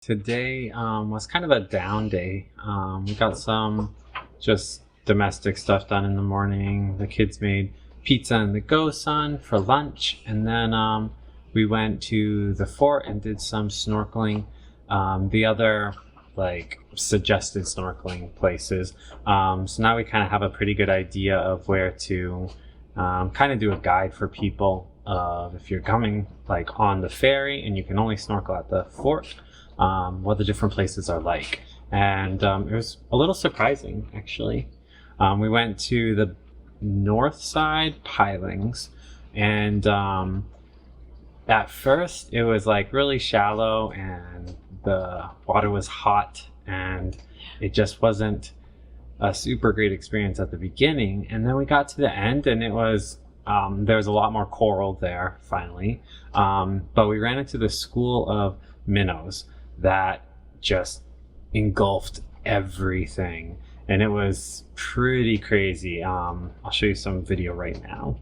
Today was kind of a down day. We got some just domestic stuff done in the morning. The kids made pizza and the go sun for lunch, and then we went to the fort and did some snorkeling. The other suggested snorkeling places. So now we kind of have a pretty good idea of where to kind of do a guide for people if you're coming on the ferry and you can only snorkel at the fort. What the different places are like. And it was a little surprising, actually. We went to the north side pilings, and at first it was really shallow and the water was hot, and it just wasn't a super great experience at the beginning. And then we got to the end and it was there was a lot more coral there finally, but we ran into the school of minnows that just engulfed everything, and it was pretty crazy. I'll show you some video right now.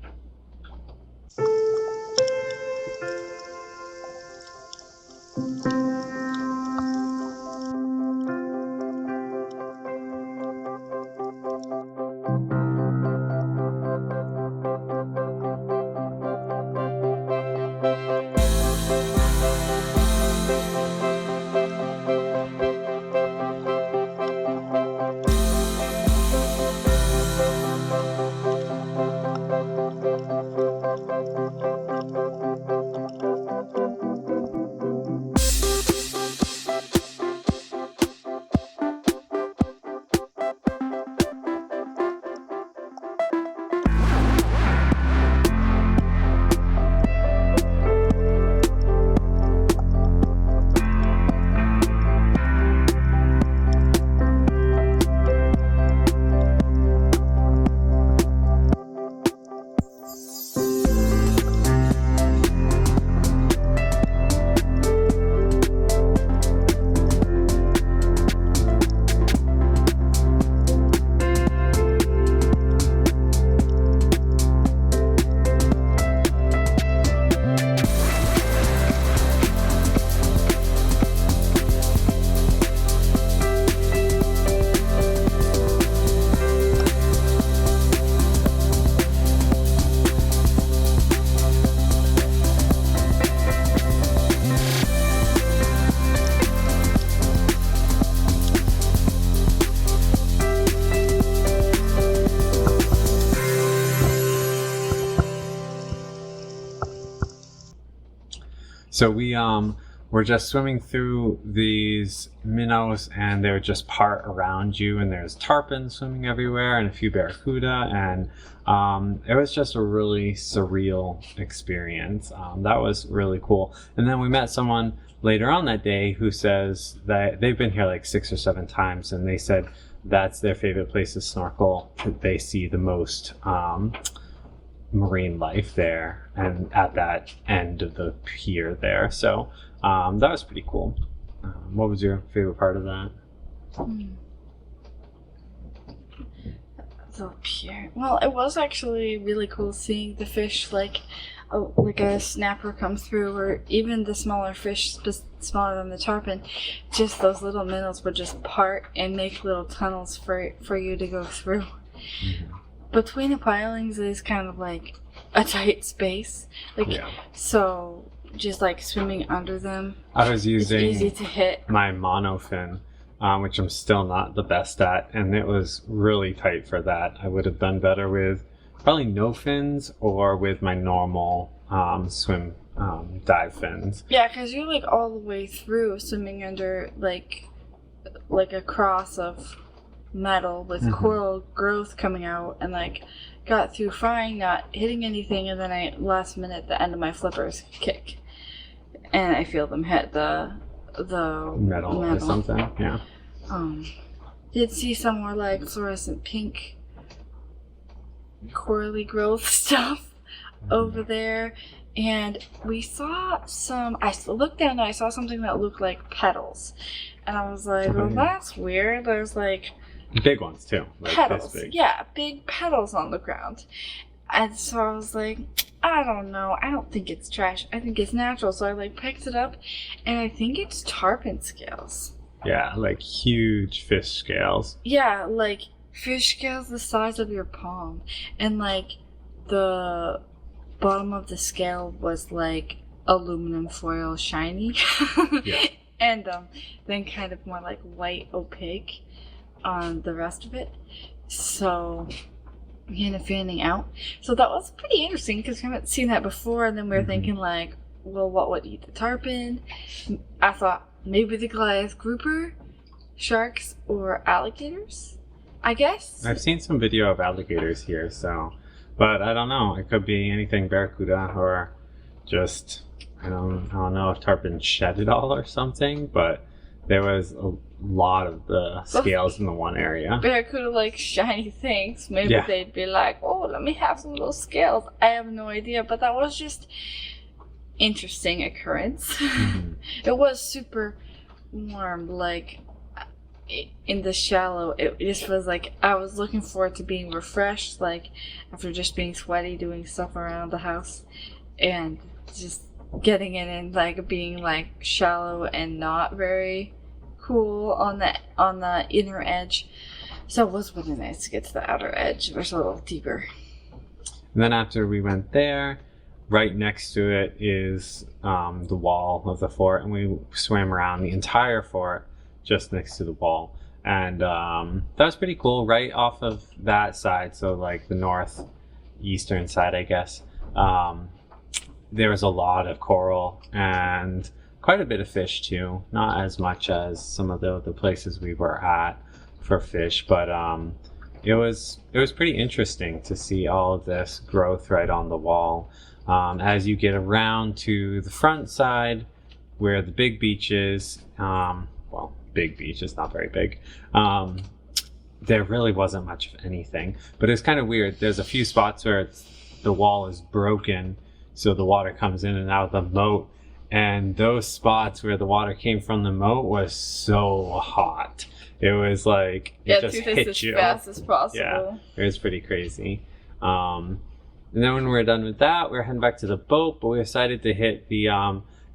So we were just swimming through these minnows, and they're just part around you, and there's tarpon swimming everywhere and a few barracuda, and it was just a really surreal experience. That was really cool. And then we met someone later on that day who says that they've been here 6 or 7 times, and they said that's their favorite place to snorkel. They see the most marine life there and at that end of the pier there. So that was pretty cool. What was your favorite part of that? The pier. Well, it was actually really cool seeing the fish like a snapper come through, or even the smaller fish, smaller than the tarpon, just those little minnows would just part and make little tunnels for you to go through. Mm-hmm. Between the pilings is kind of a tight space, so just swimming under them. I was using easy to hit my monofin, which I'm still not the best at, and it was really tight for that. I would have done better with probably no fins or with my normal swim dive fins. Yeah, because you're all the way through swimming under like a cross of metal with coral growth coming out, and got through fine, not hitting anything, and then last minute the end of my flippers kick and I feel them hit the metal or something. Yeah. Did see some more fluorescent pink corally growth stuff over there, and we saw I looked down and I saw something that looked like petals, and I was like, well, that's weird. There's big ones too. Petals. Big. Yeah, big petals on the ground. And so I was like, I don't know. I don't think it's trash. I think it's natural. So I like picked it up, and I think it's tarpon scales. Yeah, like huge fish scales. Yeah, like fish scales the size of your palm, and like the bottom of the scale was like aluminum foil shiny. Yeah. And then kind of more like white opaque on the rest of it. So kind of fanning out. So that was pretty interesting because we haven't seen that before. And then we were thinking like, well, what would eat the tarpon? I thought maybe the Goliath grouper, sharks, or alligators, I guess. I've seen some video of alligators here, so, but I don't know. It could be anything barracuda or just, I don't know if tarpon shed it all or something, but there was a lot of the scales in the one area. Barracuda like shiny things. Maybe they'd be like, oh, let me have some of those scales. I have no idea, but that was just interesting occurrence. It was super warm, like in the shallow. It just was like I was looking forward to being refreshed, like after just being sweaty doing stuff around the house, and just getting in and like being like shallow and not very cool on the inner edge. So it was really nice to get to the outer edge, which was a little deeper. And then after we went there, right next to it is the wall of the fort, and we swam around the entire fort just next to the wall. And that was pretty cool. Right off of that side, so like the northeastern side, I guess, there was a lot of coral and quite a bit of fish too. Not as much as some of the places we were at for fish, but it was pretty interesting to see all of this growth right on the wall. As you get around to the front side where the big beach is, well, big beach is not very big, there really wasn't much of anything, but it's kind of weird. There's a few spots where the wall is broken, so the water comes in and out of the moat, and those spots where the water came from the moat was so hot. It was like it just hit you as fast as possible. Yeah, it was pretty crazy. And then when we were done with that, we were heading back to the boat, but we decided to hit the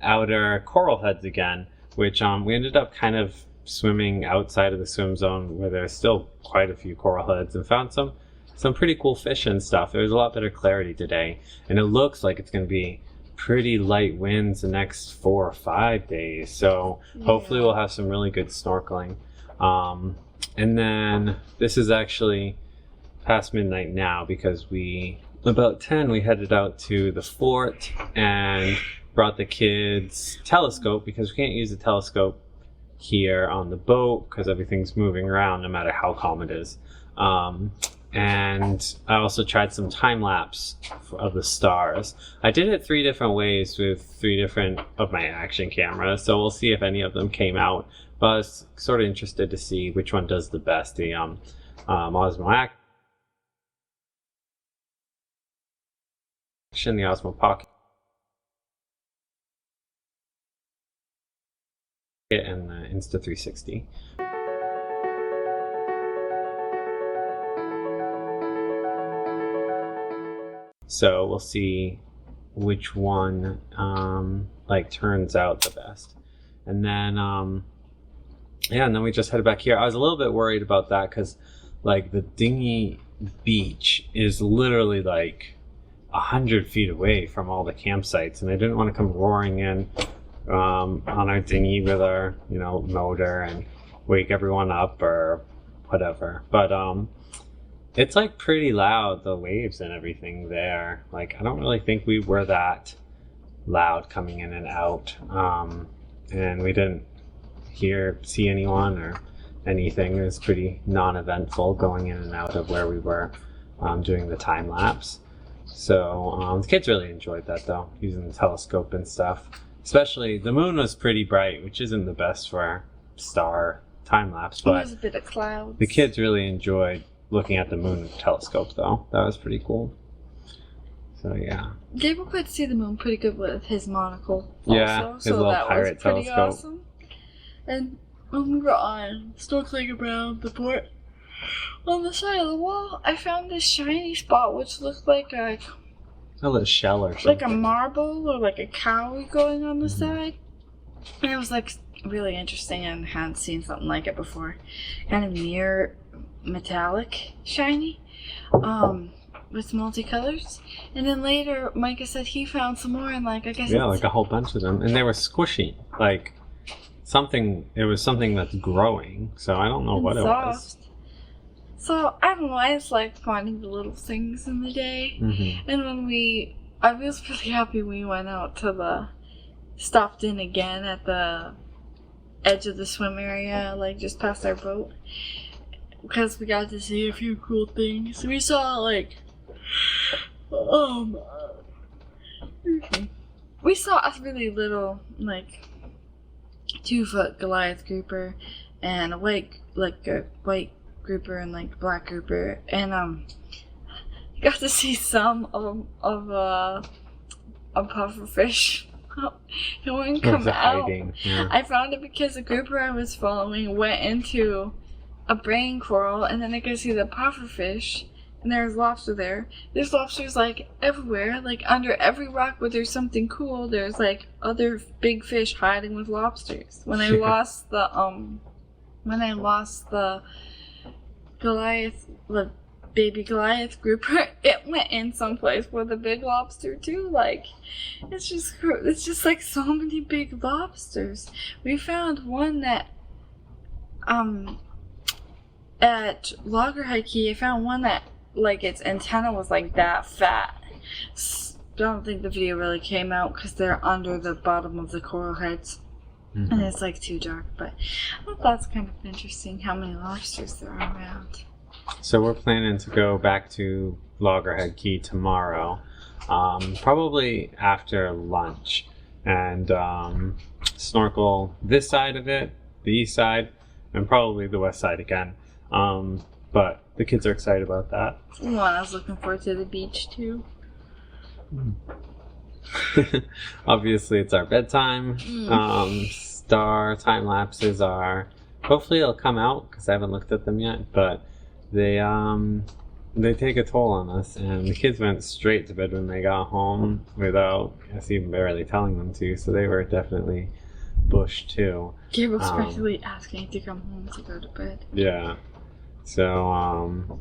outer coral heads again, which we ended up kind of swimming outside of the swim zone where there's still quite a few coral heads, and found some pretty cool fish and stuff. There was a lot better clarity today, and it looks like it's going to be pretty light winds the next 4 or 5 days, so hopefully we'll have some really good snorkeling. And then this is actually past midnight now, because about 10 we headed out to the fort and brought the kids telescope, because we can't use the telescope here on the boat because everything's moving around no matter how calm it is. And I also tried some time lapse of the stars. I did it 3 different ways with 3 different of my action cameras, so we'll see if any of them came out. But I was sort of interested to see which one does the best. The Osmo Action, the Osmo Pocket, and the Insta 360. So we'll see which one like turns out the best. And then and then we just headed back here. I was a little bit worried about that because like the dinghy beach is literally like 100 feet away from all the campsites, and I didn't want to come roaring in on our dinghy with our motor and wake everyone up or whatever. But it's like pretty loud, the waves and everything there. Like I don't really think we were that loud coming in and out, and we didn't see anyone or anything. It was pretty non-eventful going in and out of where we were doing the time lapse. So the kids really enjoyed that though, using the telescope and stuff. Especially the moon was pretty bright, which isn't the best for star time lapse, but there's a bit of clouds. The kids really enjoyed looking at the moon with the telescope though. That was pretty cool. So yeah. Gabriel could see the moon pretty good with his monocle yeah, also, his little pirate was pretty telescope. Awesome. And when we were on snorkeling around the fort, On the side of the wall, I found this shiny spot which looked like a little shell or something. like a marble or like a cowrie going on the side. And it was like really interesting and hadn't seen something like it before. Kind of mirror metallic shiny. With multicolors. And then later Micah said he found some more and like I guess like a whole bunch of them. And they were squishy. Like it was something that's growing. So I don't know what it was. So I don't know, I just like finding the little things in the day. Mm-hmm. And I was really happy we went out to stopped in again at the edge of the swim area, like just past our boat. Because we got to see a few cool things. We saw we saw a really little 2-foot Goliath grouper and a white grouper and black grouper, and got to see some of a pufferfish. It wouldn't come out. Yeah. I found it because the grouper I was following went into a brain coral, and then I could see the pufferfish, and there's lobster there. There's lobsters everywhere, under every rock where there's something cool. There's other big fish hiding with lobsters. When I lost the Goliath, the baby Goliath grouper, it went in someplace with a big lobster too. It's just so many big lobsters. We found one that at Loggerhead Key. I found one that its antenna was that fat. Don't think the video really came out because they're under the bottom of the coral heads. Mm-hmm. And it's too dark, but I thought that's kind of interesting how many lobsters there are around. So we're planning to go back to Loggerhead Key tomorrow, probably after lunch, and snorkel this side of it, the east side, and probably the west side again. But the kids are excited about that. Well, I was looking forward to the beach too. Obviously, it's our bedtime. Star time lapses are. Hopefully, it'll come out because I haven't looked at them yet. But they take a toll on us, and the kids went straight to bed when they got home without us even barely telling them to. So they were definitely bushed too. Gabe was practically asking to come home to go to bed. Yeah. So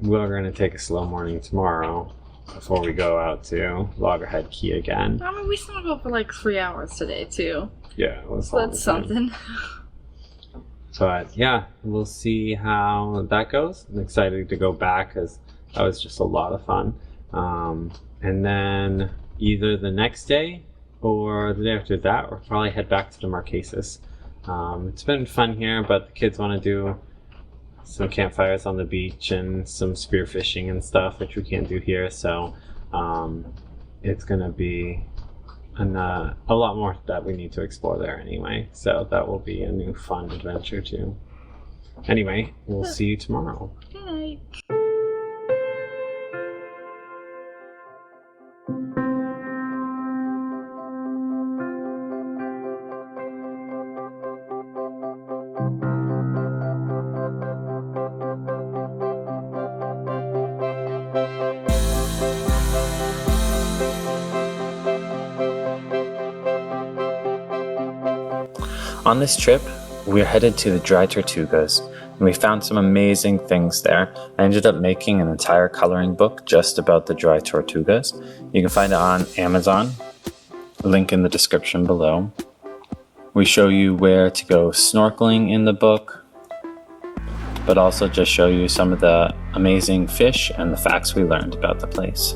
we're gonna take a slow morning tomorrow before we go out to Loggerhead Key again. I mean, we snuggled for 3 hours today too. Yeah, it was. So that's something. But yeah, we'll see how that goes. I'm excited to go back because that was just a lot of fun. And then either the next day or the day after that, we'll probably head back to the Marquesas. It's been fun here, but the kids want to do some campfires on the beach and some spearfishing and stuff, which we can't do here. So it's going to be a lot more that we need to explore there anyway. So that will be a new fun adventure too. Anyway, we'll see you tomorrow. Good night. On this trip, we're headed to the Dry Tortugas, and we found some amazing things there. I ended up making an entire coloring book just about the Dry Tortugas. You can find it on Amazon, link in the description below. We show you where to go snorkeling in the book, but also just show you some of the amazing fish and the facts we learned about the place.